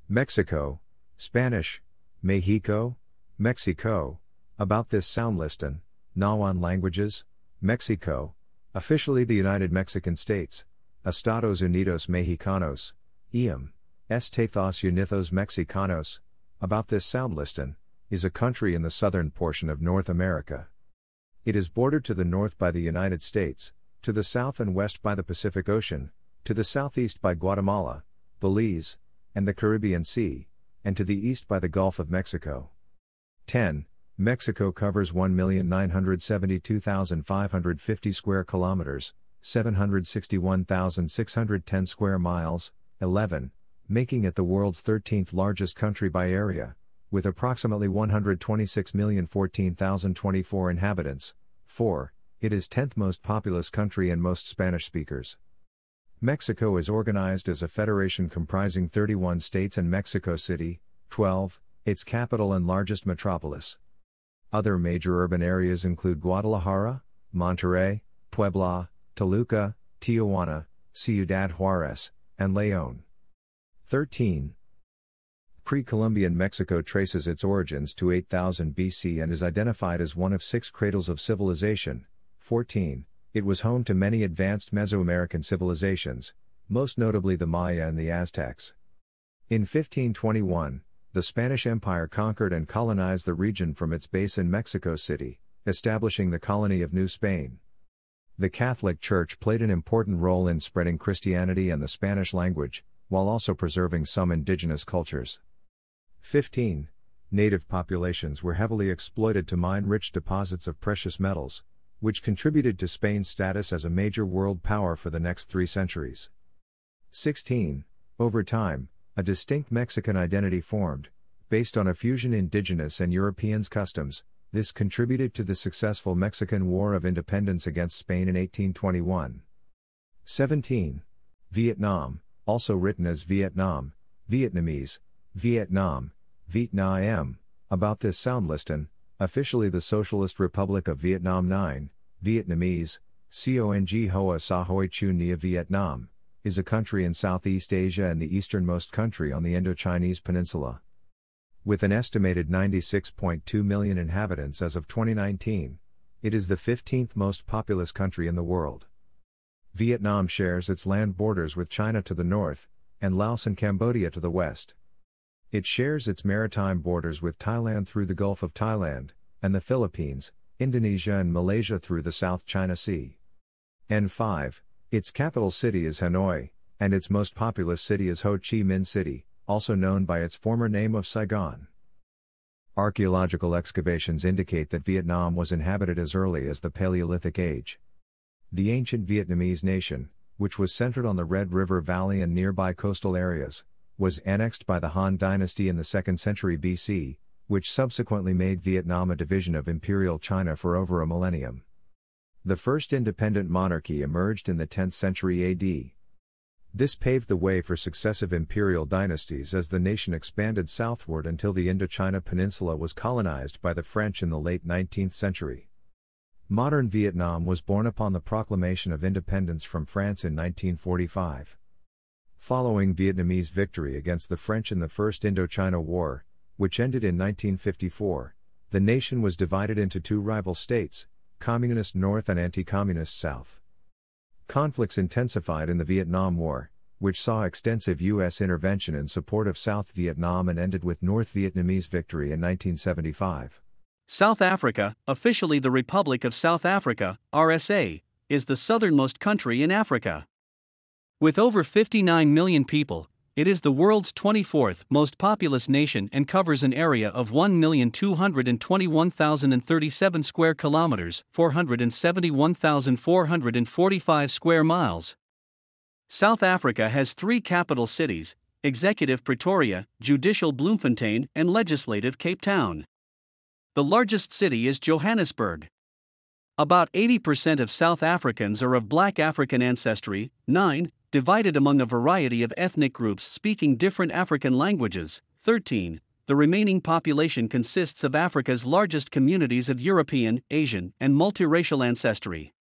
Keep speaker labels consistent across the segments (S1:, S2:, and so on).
S1: Mexico, Spanish, Mexico, Mexico, about this sound listen, Nahuatl languages, Mexico, officially the United Mexican States, Estados Unidos Mexicanos, Estados Unidos Mexicanos, about this sound listen, is a country in the southern portion of North America. It is bordered to the north by the United States, to the south and west by the Pacific Ocean, to the southeast by Guatemala, Belize, and the Caribbean Sea, and to the east by the Gulf of Mexico. 10. Mexico covers 1,972,550 square kilometers, 761,610 square miles, 11, making it the world's 13th largest country by area, with approximately 126,014,024 inhabitants. 4. It is 10th most populous country and most Spanish speakers. Mexico is organized as a federation comprising 31 states and Mexico City, 12, its capital and largest metropolis. Other major urban areas include Guadalajara, Monterrey, Puebla, Toluca, Tijuana, Ciudad Juárez, and León. 13. Pre-Columbian Mexico traces its origins to 8000 BC and is identified as one of 6 cradles of civilization. 14. It was home to many advanced Mesoamerican civilizations, most notably the Maya and the Aztecs. In 1521, the Spanish Empire conquered and colonized the region from its base in Mexico City, establishing the colony of New Spain. The Catholic Church played an important role in spreading Christianity and the Spanish language, while also preserving some indigenous cultures. 15. Native populations were heavily exploited to mine rich deposits of precious metals, which contributed to Spain's status as a major world power for the next 3 centuries. 16. Over time, a distinct Mexican identity formed, based on a fusion indigenous and Europeans' customs. This contributed to the successful Mexican War of Independence against Spain in 1821. 17. Vietnam, also written as Vietnam, Vietnamese, Vietnam, Vietnam, about this sound listen, officially the Socialist Republic of Vietnam 9, Vietnamese, Cong Hoa Sa Hoi Chu Nia Vietnam, is a country in Southeast Asia and the easternmost country on the Indochinese peninsula. With an estimated 96.2 million inhabitants as of 2019, it is the 15th most populous country in the world. Vietnam shares its land borders with China to the north, and Laos and Cambodia to the west. It shares its maritime borders with Thailand through the Gulf of Thailand, and the Philippines, Indonesia and Malaysia through the South China Sea. N5. Its capital city is Hanoi, and its most populous city is Ho Chi Minh City, also known by its former name of Saigon. Archaeological excavations indicate that Vietnam was inhabited as early as the Paleolithic Age. The ancient Vietnamese nation, which was centered on the Red River Valley and nearby coastal areas, was annexed by the Han Dynasty in the 2nd century BC, which subsequently made Vietnam a division of Imperial China for over a millennium. The first independent monarchy emerged in the 10th century AD. This paved the way for successive imperial dynasties as the nation expanded southward until the Indochina Peninsula was colonized by the French in the late 19th century. Modern Vietnam was born upon the proclamation of independence from France in 1945. Following Vietnamese victory against the French in the First Indochina War, which ended in 1954, the nation was divided into 2 rival states, Communist North and Anti-Communist South. Conflicts intensified in the Vietnam War, which saw extensive U.S. intervention in support of South Vietnam and ended with North Vietnamese victory in 1975.
S2: South Africa, officially the Republic of South Africa, RSA, is the southernmost country in Africa. With over 59 million people, it is the world's 24th most populous nation and covers an area of 1,221,037 square kilometers, 471,445 square miles. South Africa has 3 capital cities: Executive Pretoria, Judicial Bloemfontein, and Legislative Cape Town. The largest city is Johannesburg. About 80% of South Africans are of Black African ancestry. 9. Divided among a variety of ethnic groups speaking different African languages. 13. The remaining population consists of Africa's largest communities of European, Asian, and multiracial ancestry.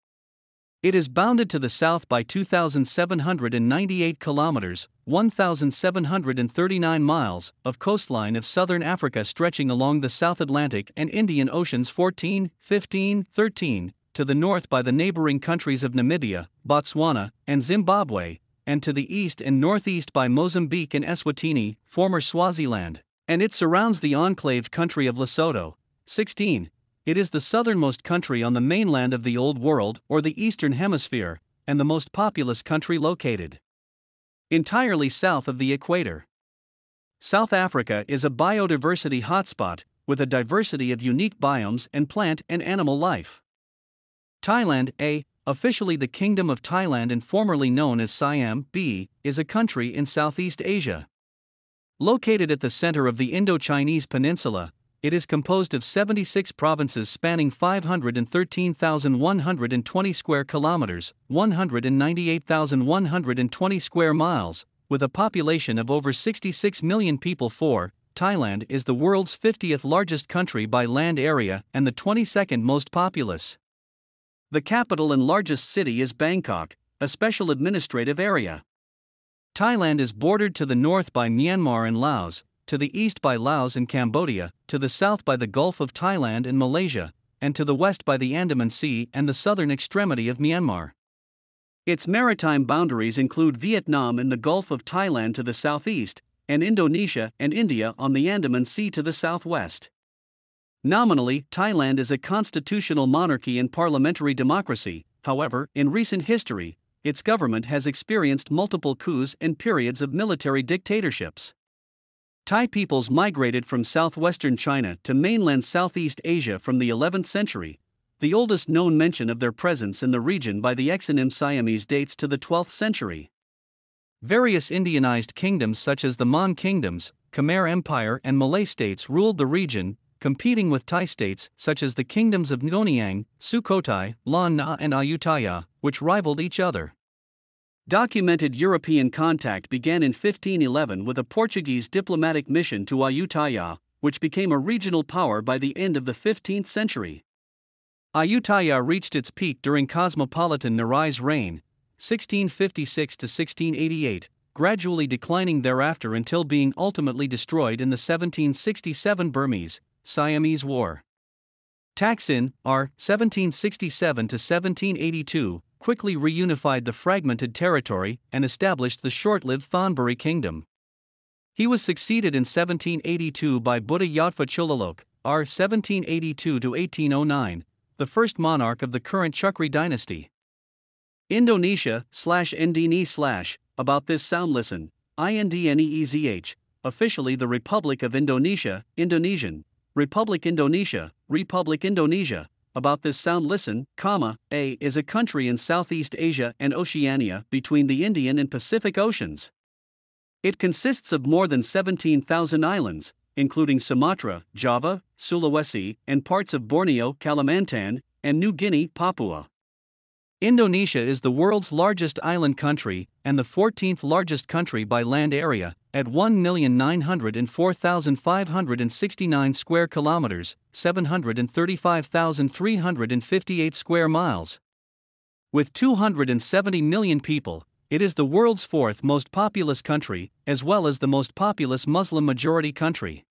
S2: It is bounded to the south by 2,798 kilometers, 1,739 miles, of coastline of southern Africa stretching along the South Atlantic and Indian Oceans 14, 15, 13, to the north by the neighboring countries of Namibia, Botswana, and Zimbabwe, and to the east and northeast by Mozambique and Eswatini, former Swaziland, and it surrounds the enclaved country of Lesotho. 16. It is the southernmost country on the mainland of the Old World or the Eastern Hemisphere, and the most populous country located entirely south of the equator. South Africa is a biodiversity hotspot, with a diversity of unique biomes and plant and animal life. Thailand, officially the Kingdom of Thailand and formerly known as Siam, is a country in Southeast Asia. Located at the center of the Indo-Chinese peninsula, it is composed of 76 provinces spanning 513,120 square kilometers, 198,120 square miles, with a population of over 66 million people. Thailand is the world's 50th largest country by land area and the 22nd most populous. The capital and largest city is Bangkok, a special administrative area. Thailand is bordered to the north by Myanmar and Laos, to the east by Laos and Cambodia, to the south by the Gulf of Thailand and Malaysia, and to the west by the Andaman Sea and the southern extremity of Myanmar. Its maritime boundaries include Vietnam and the Gulf of Thailand to the southeast, and Indonesia and India on the Andaman Sea to the southwest. Nominally, Thailand is a constitutional monarchy and parliamentary democracy. However, in recent history, its government has experienced multiple coups and periods of military dictatorships. Thai peoples migrated from southwestern China to mainland Southeast Asia from the 11th century. The oldest known mention of their presence in the region by the exonym Siamese dates to the 12th century. Various Indianized kingdoms such as the Mon kingdoms, Khmer Empire and Malay states ruled the region, competing with Thai states such as the kingdoms of Ngoniang, Sukhothai, Lan Na and Ayutthaya, which rivaled each other. Documented European contact began in 1511 with a Portuguese diplomatic mission to Ayutthaya, which became a regional power by the end of the 15th century. Ayutthaya reached its peak during cosmopolitan Narai's reign, 1656 to 1688, gradually declining thereafter until being ultimately destroyed in the 1767 Burmese-Siamese War. Thaksin, R. 1767 to 1782, quickly reunified the fragmented territory and established the short-lived Thonburi Kingdom. He was succeeded in 1782 by Buddha Yodfa Chulalok, R. 1782 to 1809, the first monarch of the current Chukri dynasty. Indonesia/Ndne/ about this sound listen, Indneezh, officially the Republic of Indonesia, Indonesian, Republic Indonesia, Republic Indonesia. About this sound listen, is a country in Southeast Asia and Oceania between the Indian and Pacific Oceans. It consists of more than 17,000 islands, including Sumatra, Java, Sulawesi, and parts of Borneo, Kalimantan, and New Guinea, Papua. Indonesia is the world's largest island country and the 14th largest country by land area, at 1,904,569 square kilometers, 735,358 square miles. With 270 million people, it is the world's fourth most populous country, as well as the most populous Muslim-majority country.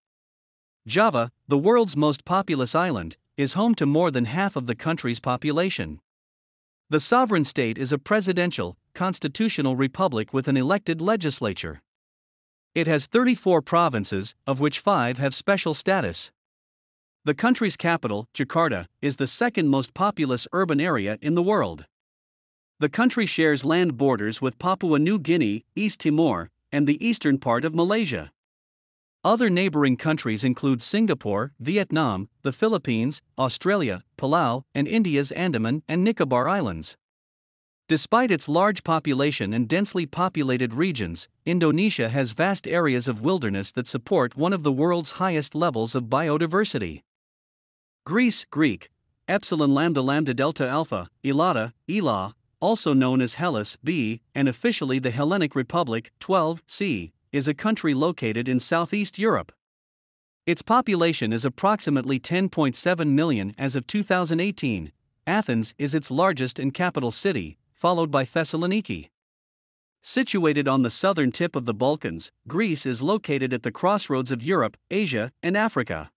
S2: Java, the world's most populous island, is home to more than half of the country's population. The sovereign state is a presidential, constitutional republic with an elected legislature. It has 34 provinces, of which 5 have special status. The country's capital, Jakarta, is the second most populous urban area in the world. The country shares land borders with Papua New Guinea, East Timor, and the eastern part of Malaysia. Other neighboring countries include Singapore, Vietnam, the Philippines, Australia, Palau, and India's Andaman and Nicobar Islands. Despite its large population and densely populated regions, Indonesia has vast areas of wilderness that support one of the world's highest levels of biodiversity. Greece, Greek, Epsilon Lambda Lambda Delta Alpha, Elada, Elah, also known as Hellas, and officially the Hellenic Republic, 12, is a country located in Southeast Europe. Its population is approximately 10.7 million as of 2018, Athens is its largest and capital city, followed by Thessaloniki. Situated on the southern tip of the Balkans, Greece is located at the crossroads of Europe, Asia, and Africa.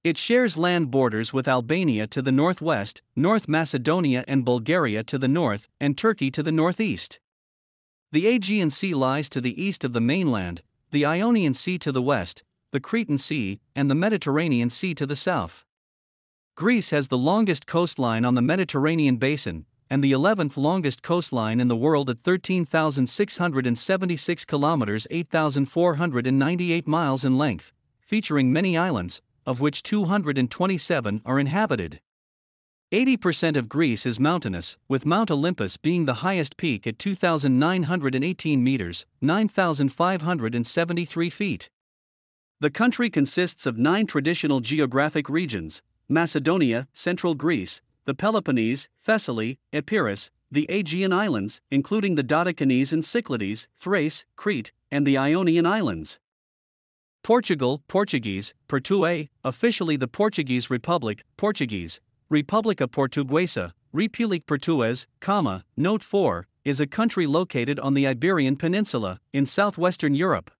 S2: It shares land borders with Albania to the northwest, North Macedonia and Bulgaria to the north, and Turkey to the northeast. The Aegean Sea lies to the east of the mainland, the Ionian Sea to the west, the Cretan Sea, and the Mediterranean Sea to the south. Greece has the longest coastline on the Mediterranean basin, and the 11th longest coastline in the world at 13,676 kilometers, 8,498 miles in length, featuring many islands, of which 227 are inhabited. 80% of Greece is mountainous, with Mount Olympus being the highest peak at 2,918 meters, 9,573 feet. The country consists of 9 traditional geographic regions: Macedonia, Central Greece, the Peloponnese, Thessaly, Epirus, the Aegean Islands, including the Dodecanese and Cyclades, Thrace, Crete, and the Ionian Islands. Portugal, Portuguese, Português, officially the Portuguese Republic, Portuguese, República Portuguesa, República Portuguesa, Note 4, is a country located on the Iberian Peninsula, in southwestern Europe.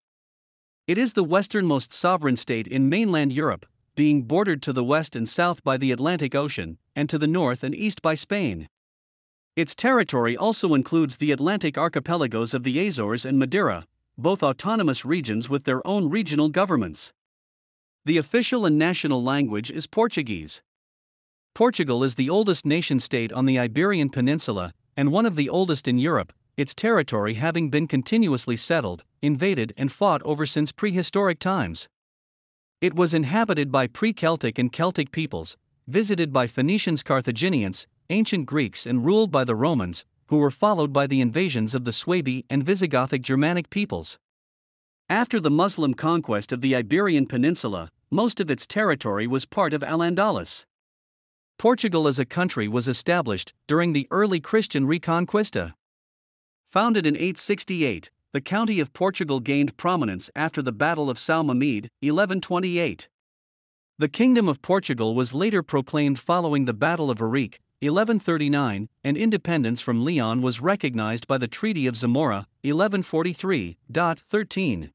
S2: It is the westernmost sovereign state in mainland Europe, being bordered to the west and south by the Atlantic Ocean, and to the north and east by Spain. Its territory also includes the Atlantic archipelagos of the Azores and Madeira, both autonomous regions with their own regional governments. The official and national language is Portuguese. Portugal is the oldest nation-state on the Iberian Peninsula, and one of the oldest in Europe, its territory having been continuously settled, invaded and fought over since prehistoric times. It was inhabited by pre-Celtic and Celtic peoples, visited by Phoenicians, Carthaginians, ancient Greeks, and ruled by the Romans, who were followed by the invasions of the Suebi and Visigothic Germanic peoples. After the Muslim conquest of the Iberian Peninsula, most of its territory was part of Al-Andalus. Portugal as a country was established during the early Christian Reconquista. Founded in 868, the county of Portugal gained prominence after the Battle of São Mamede, 1128. The Kingdom of Portugal was later proclaimed following the Battle of Arique, 1139, and independence from Leon was recognized by the Treaty of Zamora, 1143.13.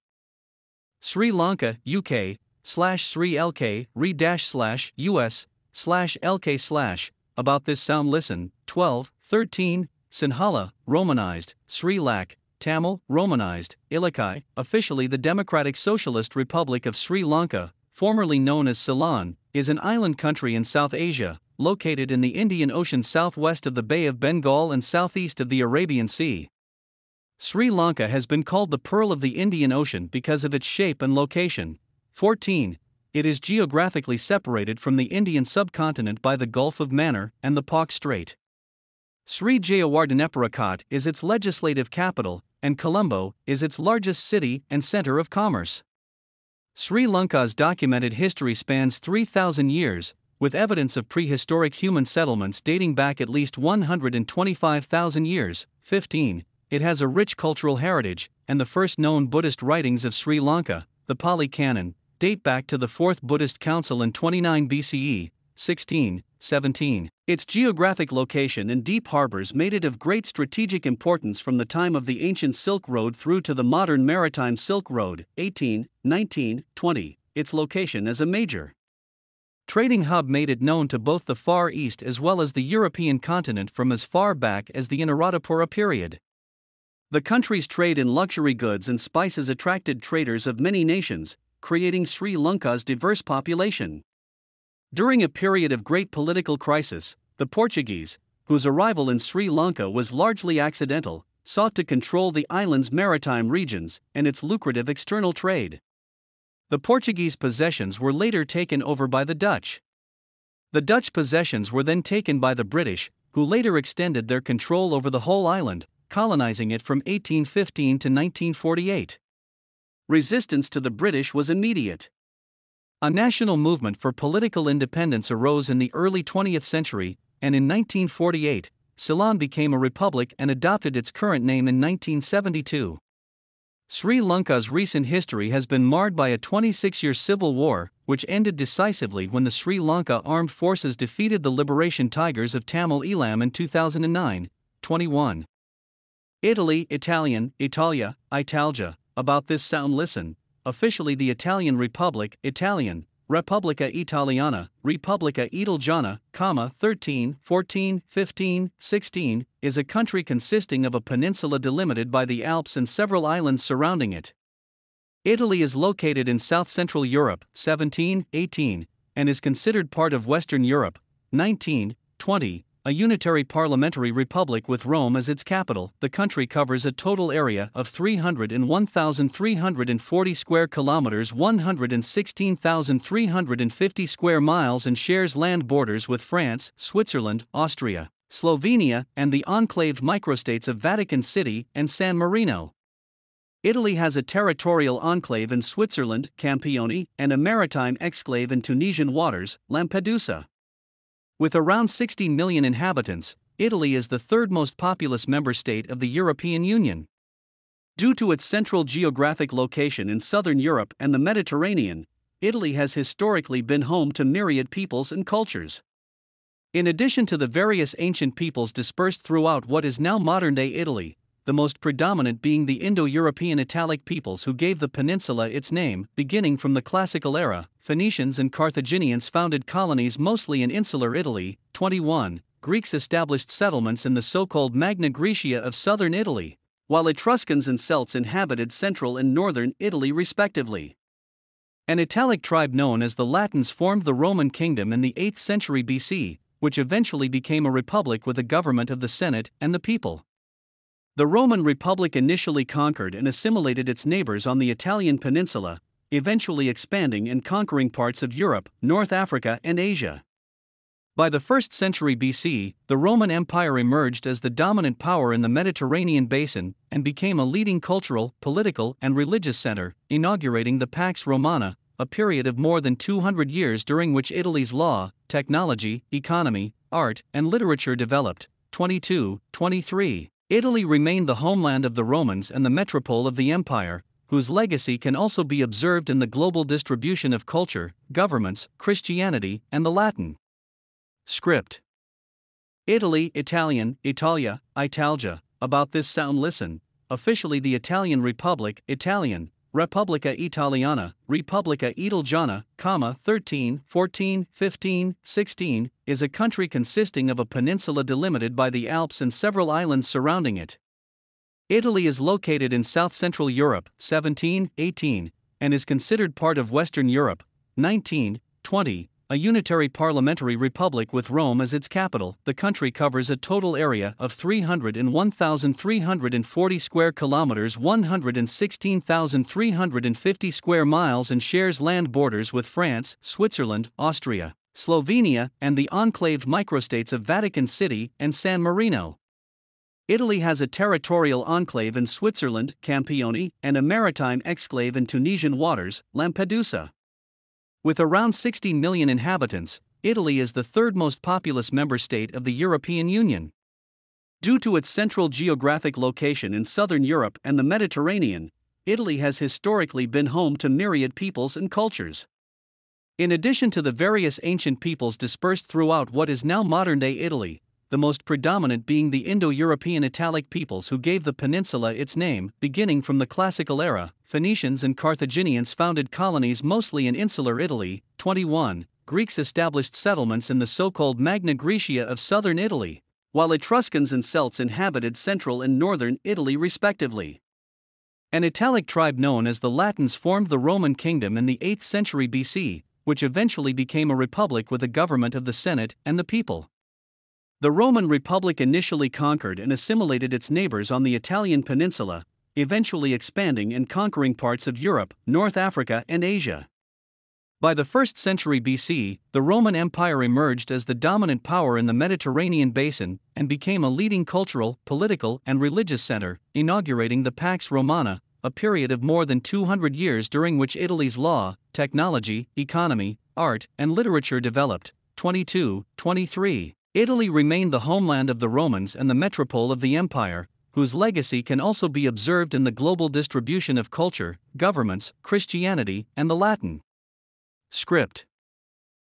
S2: Sri Lanka, UK, /Sri LK, re-/US, /LK/. About this sound listen, 12, 13, Sinhala, Romanized, Sri Lak, Tamil, Romanized, Ilakai, officially the Democratic Socialist Republic of Sri Lanka, formerly known as Ceylon, is an island country in South Asia, located in the Indian Ocean southwest of the Bay of Bengal and southeast of the Arabian Sea. Sri Lanka has been called the Pearl of the Indian Ocean because of its shape and location. 14. It is geographically separated from the Indian subcontinent by the Gulf of Mannar and the Pak Strait. Sri Jayawardenepurakat is its legislative capital, and Colombo is its largest city and center of commerce. Sri Lanka's documented history spans 3,000 years, with evidence of prehistoric human settlements dating back at least 125,000 years. 15. It has a rich cultural heritage, and the first known Buddhist writings of Sri Lanka, the Pali Canon, date back to the Fourth Buddhist Council in 29 BCE. 16. 17. Its geographic location and deep harbors made it of great strategic importance from the time of the ancient Silk Road through to the modern maritime Silk Road. 18, 19, 20. Its location as a major trading hub made it known to both the Far East as well as the European continent from as far back as the Anuradhapura period. The country's trade in luxury goods and spices attracted traders of many nations, creating Sri Lanka's diverse population. During a period of great political crisis, the Portuguese, whose arrival in Sri Lanka was largely accidental, sought to control the island's maritime regions and its lucrative external trade. The Portuguese possessions were later taken over by the Dutch. The Dutch possessions were then taken by the British, who later extended their control over the whole island, colonizing it from 1815 to 1948. Resistance to the British was immediate. A national movement for political independence arose in the early 20th century, and in 1948, Ceylon became a republic and adopted its current name in 1972. Sri Lanka's recent history has been marred by a 26-year civil war, which ended decisively when the Sri Lanka Armed Forces defeated the Liberation Tigers of Tamil Eelam in 2009. 21. Italy, Italian, Italia, Italgia. About this sound listen. Officially the Italian Republic, Italian, Repubblica Italiana, Repubblica Italiana, 13, 14, 15, 16, is a country consisting of a peninsula delimited by the Alps and several islands surrounding it. Italy is located in south-central Europe, 17, 18, and is considered part of Western Europe, 19, 20, a unitary parliamentary republic with Rome as its capital. The country covers a total area of 301,340 square kilometers, 116,350 square miles, and shares land borders with France, Switzerland, Austria, Slovenia, and the enclaved microstates of Vatican City and San Marino. Italy has a territorial enclave in Switzerland, Campione, and a maritime exclave in Tunisian waters, Lampedusa. With around 60 million inhabitants, Italy is the third most populous member state of the European Union. Due to its central geographic location in southern Europe and the Mediterranean, Italy has historically been home to myriad peoples and cultures. In addition to the various ancient peoples dispersed throughout what is now modern-day Italy, the most predominant being the Indo-European Italic peoples who gave the peninsula its name. Beginning from the classical era, Phoenicians and Carthaginians founded colonies mostly in insular Italy. 21. Greeks established settlements in the so-called Magna Graecia of southern Italy, while Etruscans and Celts inhabited central and northern Italy respectively. An Italic tribe known as the Latins formed the Roman kingdom in the 8th century BC, which eventually became a republic with a government of the Senate and the people. The Roman Republic initially conquered and assimilated its neighbors on the Italian peninsula, eventually expanding and conquering parts of Europe, North Africa, and Asia. By the 1st century BC, the Roman Empire emerged as the dominant power in the Mediterranean basin and became a leading cultural, political, and religious center, inaugurating the Pax Romana, a period of more than 200 years during which Italy's law, technology, economy, art, and literature developed. 22, 23. Italy remained the homeland of the Romans and the metropole of the empire, whose legacy can also be observed in the global distribution of culture, governments, Christianity, and the Latin script. Italy, Italian, Italia, Italgia. About this sound listen. Officially the Italian Republic, Italian, Repubblica Italiana, Repubblica Italiana, 13, 14, 15, 16, is a country consisting of a peninsula delimited by the Alps and several islands surrounding it. Italy is located in south-central Europe, 17, 18, and is considered part of Western Europe, 19, 20, a unitary parliamentary republic with Rome as its capital. The country covers a total area of 301,340 square kilometers, 116,350 square miles, and shares land borders with France, Switzerland, Austria, Slovenia, and the enclaved microstates of Vatican City and San Marino. Italy has a territorial enclave in Switzerland, Campione, and a maritime exclave in Tunisian waters, Lampedusa. With around 60 million inhabitants, Italy is the third most populous member state of the European Union. Due to its central geographic location in southern Europe and the Mediterranean, Italy has historically been home to myriad peoples and cultures. In addition to the various ancient peoples dispersed throughout what is now modern-day Italy, the most predominant being the Indo-European Italic peoples who gave the peninsula its name. Beginning from the classical era, Phoenicians and Carthaginians founded colonies mostly in insular Italy. 21. Greeks established settlements in the so-called Magna Graecia of southern Italy, while Etruscans and Celts inhabited central and northern Italy respectively. An Italic tribe known as the Latins formed the Roman kingdom in the 8th century BC, which eventually became a republic with a government of the Senate and the people. The Roman Republic initially conquered and assimilated its neighbors on the Italian peninsula, eventually expanding and conquering parts of Europe, North Africa, and Asia. By the 1st century BC, the Roman Empire emerged as the dominant power in the Mediterranean basin and became a leading cultural, political, and religious center, inaugurating the Pax Romana, a period of more than 200 years during which Italy's law, technology, economy, art, and literature developed. 22, 23. Italy remained the homeland of the Romans and the metropole of the empire, whose legacy can also be observed in the global distribution of culture, governments, Christianity, and the Latin script.